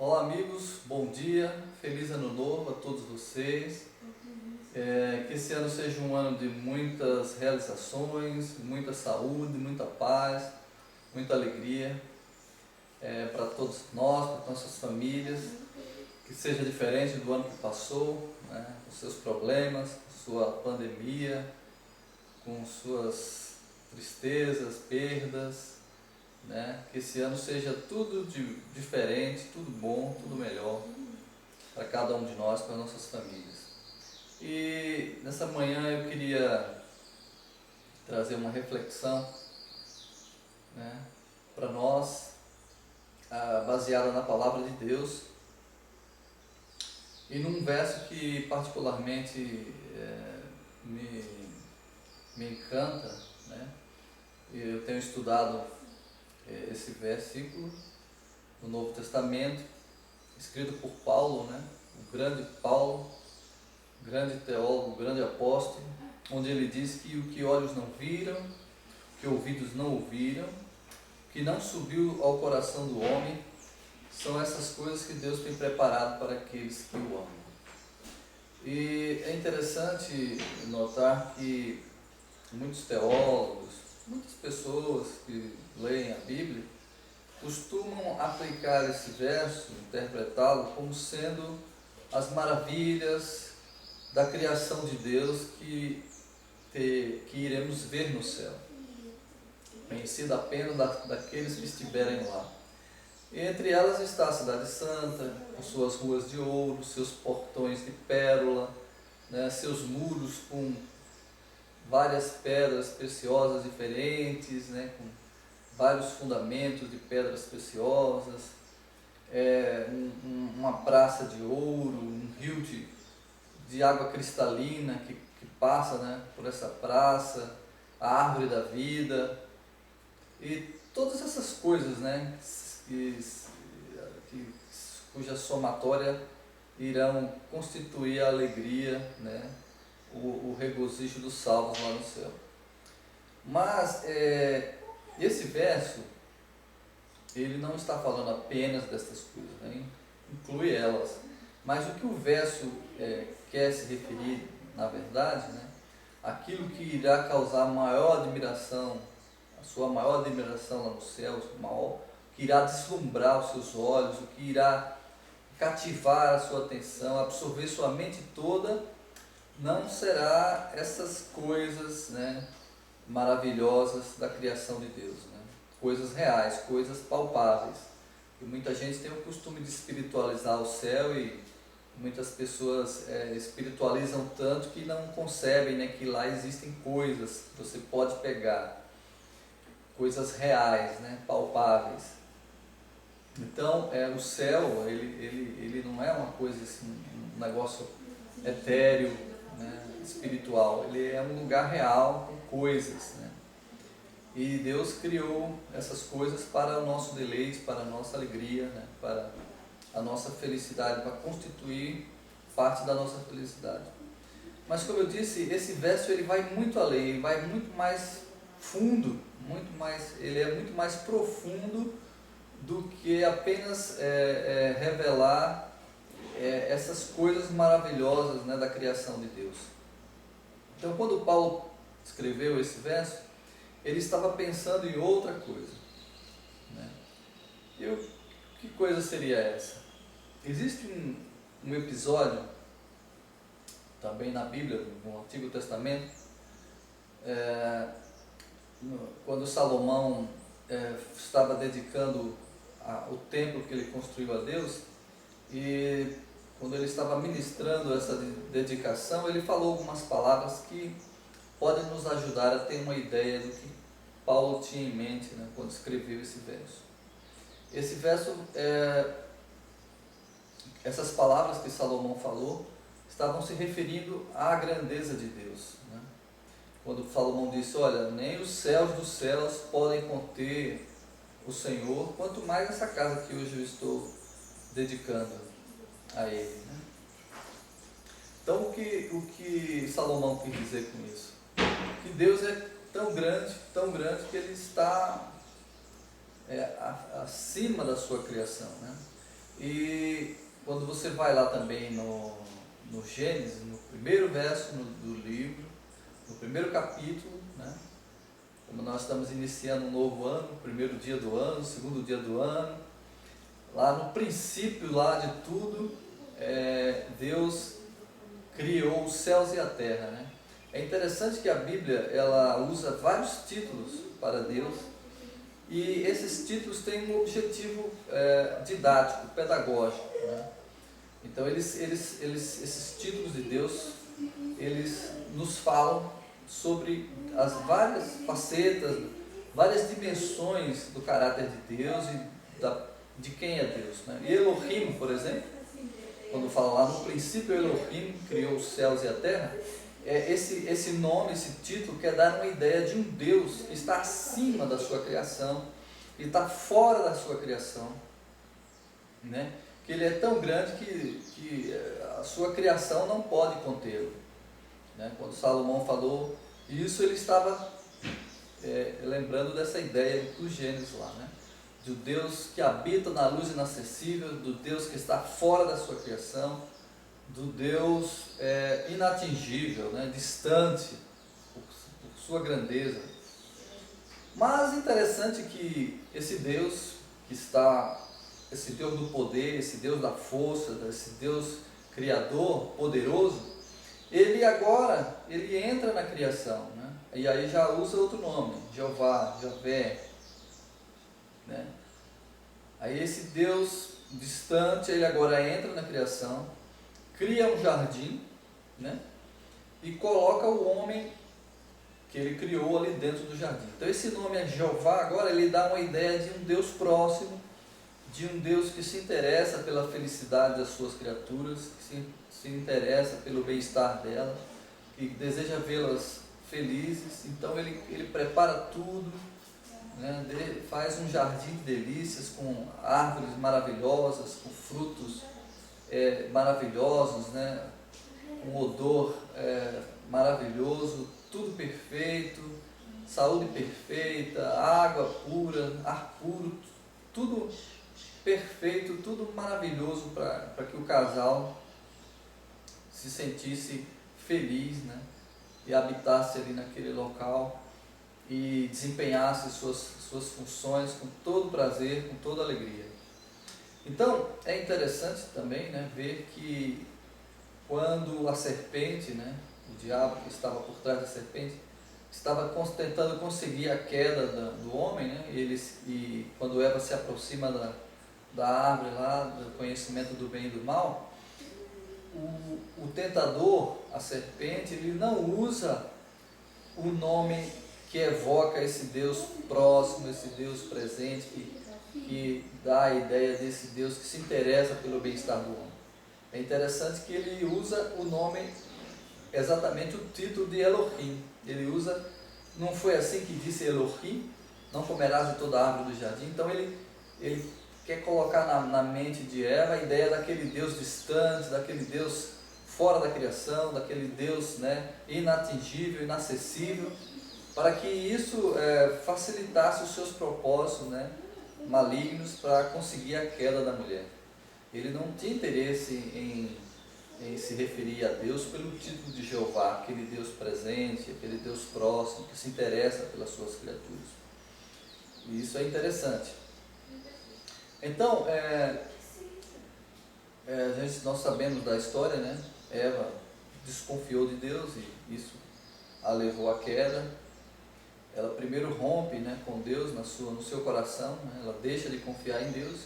Olá amigos, bom dia, feliz ano novo a todos vocês. Que esse ano seja um ano de muitas realizações, muita saúde, muita paz, muita alegria para todos nós, para nossas famílias. Que seja diferente do ano que passou, né? Com seus problemas, com sua pandemia, com suas tristezas, perdas. Né? Que esse ano seja tudo diferente, tudo bom, tudo melhor para cada um de nós, para nossas famílias. E nessa manhã eu queria trazer uma reflexão, né, para nós, baseada na palavra de Deus, e num verso que particularmente me encanta, né? Eu tenho estudado esse versículo no Novo Testamento, escrito por Paulo, né? O grande Paulo, grande teólogo, grande apóstolo, onde ele diz que o que olhos não viram, que ouvidos não ouviram, que não subiu ao coração do homem, são essas coisas que Deus tem preparado para aqueles que o amam. E é interessante notar que muitos teólogos, muitas pessoas que leem a Bíblia, costumam aplicar esse verso, interpretá-lo como sendo as maravilhas da criação de Deus que iremos ver no céu, conhecida apenas daqueles que estiverem lá. E entre elas está a Cidade Santa, com suas ruas de ouro, seus portões de pérola, né, seus muros com várias pedras preciosas diferentes, né, com vários fundamentos de pedras preciosas, uma praça de ouro, um rio de água cristalina que passa, né, por essa praça, a árvore da vida e todas essas coisas, né, cuja somatória irão constituir a alegria, né, o regozijo dos salvos lá no céu. Mas esse verso, ele não está falando apenas dessas coisas, né? Inclui elas, mas o que o verso quer se referir, na verdade, né? Aquilo que irá causar maior admiração, a sua maior admiração lá no céu, o que irá deslumbrar os seus olhos, o que irá cativar a sua atenção, absorver sua mente toda, não será essas coisas, né, maravilhosas da criação de Deus, né? Coisas reais, coisas palpáveis. E muita gente tem o costume de espiritualizar o céu e muitas pessoas espiritualizam tanto que não concebem, né, que lá existem coisas que você pode pegar, coisas reais, né, palpáveis. Então, o céu, ele não é uma coisa assim, um negócio etéreo, né, espiritual. Ele é um lugar real com coisas, né? E Deus criou essas coisas para o nosso deleite, para a nossa alegria, né, para a nossa felicidade, para constituir parte da nossa felicidade. Mas como eu disse, esse verso ele vai muito além, ele vai muito mais fundo, ele é muito mais profundo do que apenas revelar essas coisas maravilhosas, né, da criação de Deus. Então, quando Paulo escreveu esse verso, ele estava pensando em outra coisa, né? E que coisa seria essa? Existe um episódio, também na Bíblia, no Antigo Testamento, quando Salomão estava dedicando o templo que ele construiu a Deus, e quando ele estava ministrando essa dedicação, ele falou algumas palavras que podem nos ajudar a ter uma ideia do que Paulo tinha em mente, né, quando escreveu esse verso. Esse verso, essas palavras que Salomão falou, estavam se referindo à grandeza de Deus, né? Quando Salomão disse, olha, nem os céus dos céus podem conter o Senhor, quanto mais essa casa que hoje eu estou dedicando a Ele, né? Então, o que Salomão quis dizer com isso? Que Deus é tão grande que Ele está acima da sua criação, né? E quando você vai lá também no Gênesis, no primeiro verso do livro, no primeiro capítulo, né? Como nós estamos iniciando um novo ano, primeiro dia do ano, segundo dia do ano, lá no princípio lá de tudo, Deus criou os céus e a terra, né? É interessante que a Bíblia ela usa vários títulos para Deus, e esses títulos têm um objetivo didático, pedagógico, né? Então esses títulos de Deus, eles nos falam sobre as várias facetas, várias dimensões do caráter de Deus e de quem é Deus, né? E Elohim, por exemplo, quando fala lá no princípio Elohim criou os céus e a terra, esse nome, esse título quer dar uma ideia de um Deus que está acima da sua criação, que está fora da sua criação, né? Que ele é tão grande que a sua criação não pode contê-lo, né? Quando Salomão falou isso, ele estava lembrando dessa ideia do Gênesis lá, né? Do Deus que habita na luz inacessível, do Deus que está fora da sua criação, do Deus inatingível, né? Distante por sua grandeza. Mas interessante que esse Deus esse Deus do poder, esse Deus da força, esse Deus criador, poderoso, ele entra na criação, né? E aí já usa outro nome, Jeová, Javé, né? Aí esse Deus distante, ele agora entra na criação, cria um jardim, né? E coloca o homem que ele criou ali dentro do jardim. Então esse nome é Jeová, agora ele dá uma ideia de um Deus próximo, de um Deus que se interessa pela felicidade das suas criaturas, que se interessa pelo bem-estar delas, que deseja vê-las felizes. Então ele prepara tudo, né? Faz um jardim de delícias com árvores maravilhosas, com frutos maravilhosos, né? Um odor maravilhoso, tudo perfeito, saúde perfeita, água pura, ar puro, tudo perfeito, tudo maravilhoso para que o casal se sentisse feliz, né? E habitasse ali naquele local e desempenhasse suas funções com todo prazer, com toda alegria. Então é interessante também, né, ver que quando a serpente, né, o diabo que estava por trás da serpente, estava tentando conseguir a queda do homem, né, e quando Eva se aproxima da árvore lá, do conhecimento do bem e do mal, o tentador, a serpente, ele não usa o nome que evoca esse Deus próximo, esse Deus presente, que dá a ideia desse Deus que se interessa pelo bem-estar do homem. É interessante que ele usa o nome, exatamente o título de Elohim. Ele usa, não foi assim que disse Elohim, não comerás de toda a árvore do jardim. Então ele quer colocar na mente de Eva a ideia daquele Deus distante, daquele Deus fora da criação, daquele Deus, né, inatingível, inacessível, para que isso facilitasse os seus propósitos, né, malignos para conseguir a queda da mulher. Ele não tinha interesse em se referir a Deus pelo título de Jeová, aquele Deus presente, aquele Deus próximo, que se interessa pelas suas criaturas. E isso é interessante. Então, nós sabemos da história, né? Eva desconfiou de Deus e isso a levou à queda. Ela primeiro rompe, né, com Deus no seu coração, né? Ela deixa de confiar em Deus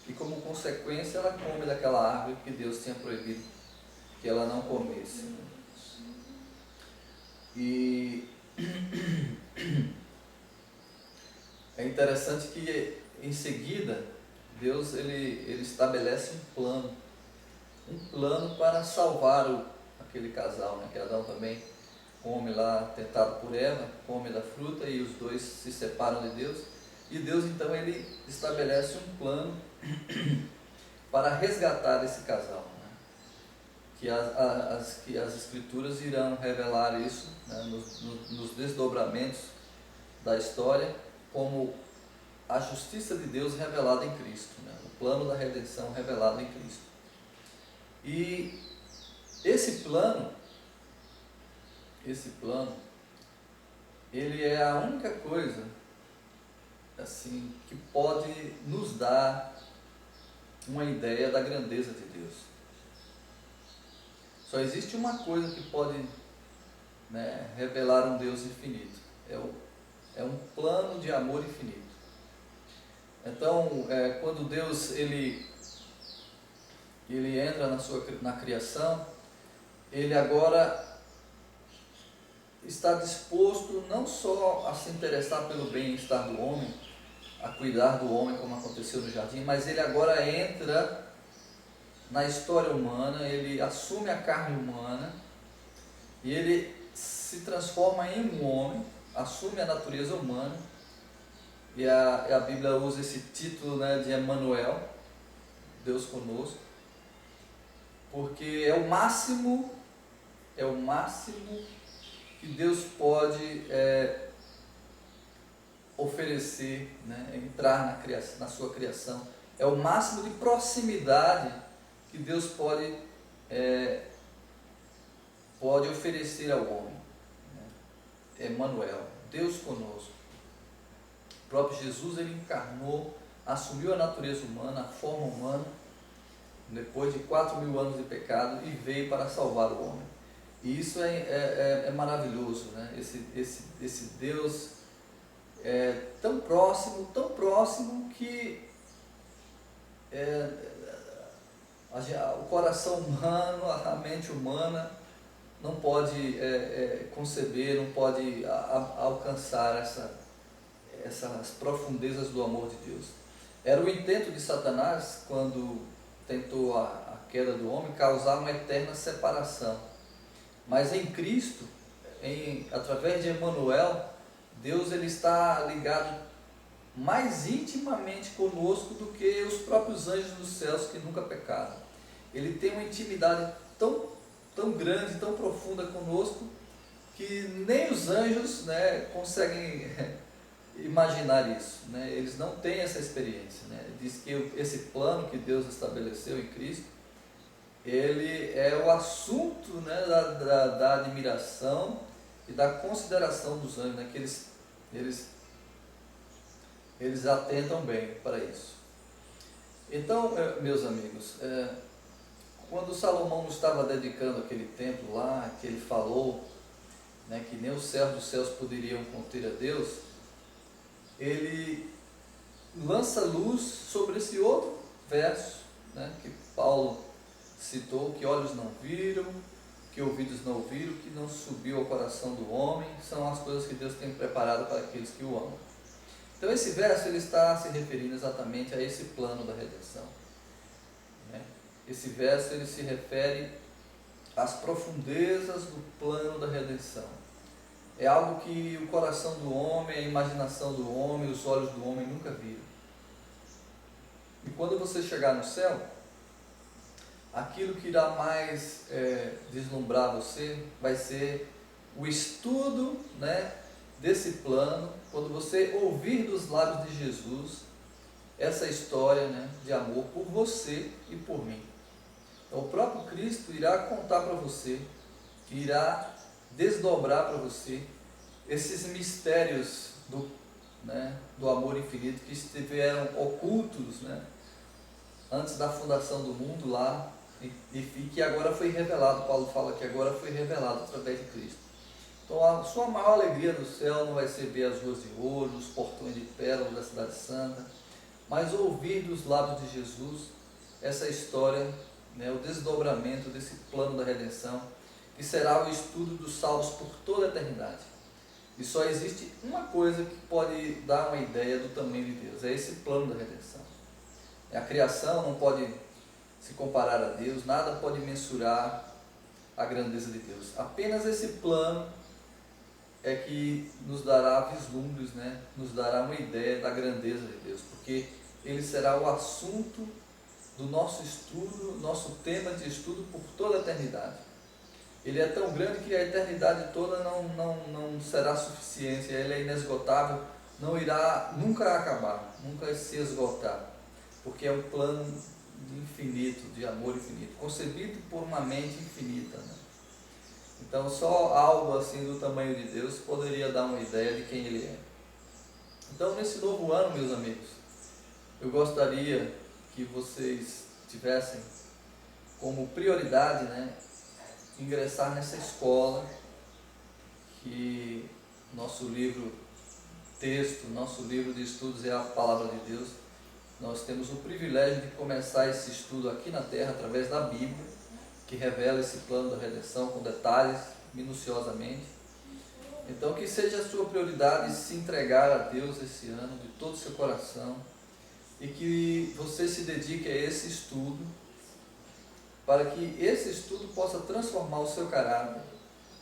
e, como consequência, ela come daquela árvore que Deus tinha proibido que ela não comesse. E é interessante que em seguida Deus ele estabelece um plano para salvar aquele casal, né? Que Adão também come lá, tentado por Eva, come da fruta e os dois se separam de Deus. E Deus então ele estabelece um plano para resgatar esse casal, né? Que as Escrituras irão revelar isso, né, nos desdobramentos da história, como a justiça de Deus revelada em Cristo, né? O plano da redenção revelado em Cristo. E esse plano, ele é a única coisa assim que pode nos dar uma ideia da grandeza de Deus. Só existe uma coisa que pode, né, revelar um Deus infinito. É um plano de amor infinito. Então, quando Deus ele entra na criação, ele agora está disposto não só a se interessar pelo bem-estar do homem, a cuidar do homem como aconteceu no jardim, mas ele agora entra na história humana, ele assume a carne humana e ele se transforma em um homem, assume a natureza humana, e a Bíblia usa esse título, né, de Emmanuel, Deus conosco, porque é o máximo que Deus pode oferecer, né, entrar na sua criação. É o máximo de proximidade que Deus pode oferecer ao homem. Emmanuel, Deus conosco. O próprio Jesus, ele encarnou, assumiu a natureza humana, a forma humana, depois de 4.000 anos de pecado, e veio para salvar o homem. E isso é maravilhoso, né? Esse Deus é tão próximo que o coração humano, a mente humana não pode conceber, não pode alcançar essas profundezas do amor de Deus. Era o intento de Satanás, quando tentou a queda do homem, causar uma eterna separação. Mas em Cristo, através de Emmanuel, Deus ele está ligado mais intimamente conosco do que os próprios anjos dos céus que nunca pecaram. Ele tem uma intimidade tão grande, tão profunda conosco, que nem os anjos, né, conseguem imaginar isso, né? Eles não têm essa experiência, né? Diz que esse plano que Deus estabeleceu em Cristo, ele é o assunto, né, da admiração e da consideração dos anjos, né? Que eles atentam bem para isso. Então, meus amigos, quando Salomão estava dedicando aquele templo lá, que ele falou, né, que nem os céus dos céus poderiam conter a Deus, ele lança luz sobre esse outro verso, né, que Paulo citou, que olhos não viram, que ouvidos não ouviram, que não subiu ao coração do homem, são as coisas que Deus tem preparado para aqueles que o amam. Então esse verso ele está se referindo exatamente a esse plano da redenção, né? Esse verso ele se refere às profundezas do plano da redenção. É algo que o coração do homem, a imaginação do homem, os olhos do homem nunca viram. E quando você chegar no céu, aquilo que irá mais deslumbrar você vai ser o estudo, né, desse plano, quando você ouvir dos lábios de Jesus essa história, né, de amor por você e por mim. Então, o próprio Cristo irá contar para você, irá desdobrar para você esses mistérios do amor infinito que estiveram ocultos, né, antes da fundação do mundo lá, e que agora foi revelado. Paulo fala que agora foi revelado através de Cristo. Então a sua maior alegria do céu não vai ser ver as ruas de ouro, os portões de pérola da cidade santa, mas ouvir dos lábios de Jesus essa história, né, o desdobramento desse plano da redenção, que será o estudo dos salvos por toda a eternidade. E só existe uma coisa que pode dar uma ideia do tamanho de Deus, é esse plano da redenção. A criação não pode se comparar a Deus, nada pode mensurar a grandeza de Deus. Apenas esse plano é que nos dará vislumbres, né? Nos dará uma ideia da grandeza de Deus, porque ele será o assunto do nosso estudo, nosso tema de estudo por toda a eternidade. Ele é tão grande que a eternidade toda não será suficiência, ele é inesgotável, não irá nunca acabar, nunca se esgotar. porque é um plano de infinito, de amor infinito, concebido por uma mente infinita, né? Então só algo assim do tamanho de Deus poderia dar uma ideia de quem Ele é. Então nesse novo ano, meus amigos, eu gostaria que vocês tivessem como prioridade, né, ingressar nessa escola, que nosso livro texto, nosso livro de estudos é a Palavra de Deus. Nós temos o privilégio de começar esse estudo aqui na Terra através da Bíblia, que revela esse plano da redenção com detalhes, minuciosamente. Então que seja a sua prioridade se entregar a Deus esse ano de todo o seu coração, e que você se dedique a esse estudo, para que esse estudo possa transformar o seu caráter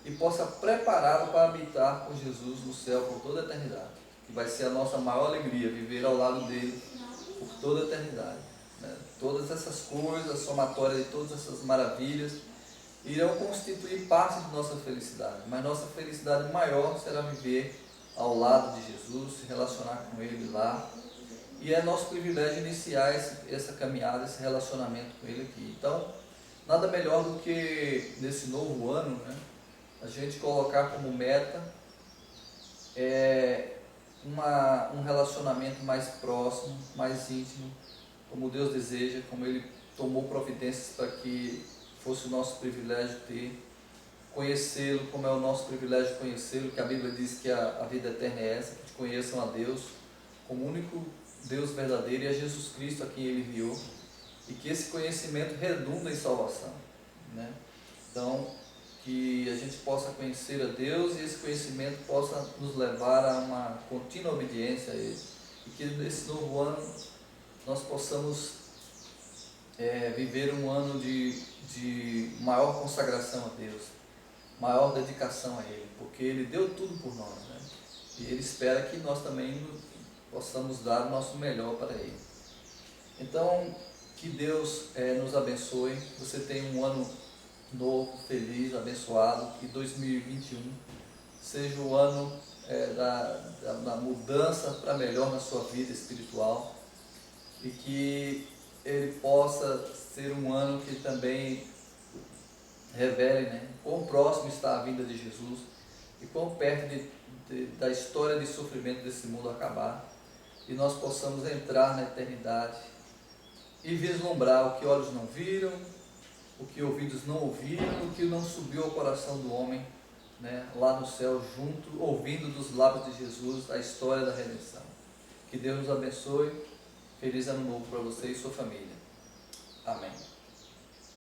e possa prepará-lo para habitar com Jesus no céu por toda a eternidade, que vai ser a nossa maior alegria, viver ao lado dele por toda a eternidade, né? Todas essas coisas, a somatória de todas essas maravilhas, irão constituir parte de nossa felicidade, mas nossa felicidade maior será viver ao lado de Jesus, se relacionar com Ele lá, e é nosso privilégio iniciar essa caminhada, esse relacionamento com Ele aqui. Então, nada melhor do que nesse novo ano, né, a gente colocar como meta um relacionamento mais próximo, mais íntimo, como Deus deseja, como Ele tomou providências para que fosse o nosso privilégio ter, conhecê-lo, como é o nosso privilégio conhecê-lo, que a Bíblia diz que a vida eterna é essa, que conheçam a Deus como único Deus verdadeiro e a Jesus Cristo a quem Ele enviou, e que esse conhecimento redunda em salvação, né? Então, que a gente possa conhecer a Deus e esse conhecimento possa nos levar a uma contínua obediência a Ele, e que nesse novo ano nós possamos viver um ano de maior consagração a Deus, maior dedicação a Ele, porque Ele deu tudo por nós, né? E Ele espera que nós também possamos dar o nosso melhor para Ele. Então, que Deus nos abençoe, você tenha um ano novo, feliz, abençoado, que 2021 seja o ano da mudança para melhor na sua vida espiritual, e que ele possa ser um ano que também revele, né, quão próximo está a vinda de Jesus e quão perto da história de sofrimento desse mundo acabar, e nós possamos entrar na eternidade e vislumbrar o que olhos não viram, o que ouvidos não ouviram, o que não subiu ao coração do homem, né, lá no céu, junto, ouvindo dos lábios de Jesus a história da redenção. Que Deus nos abençoe. Feliz ano novo para você e sua família. Amém.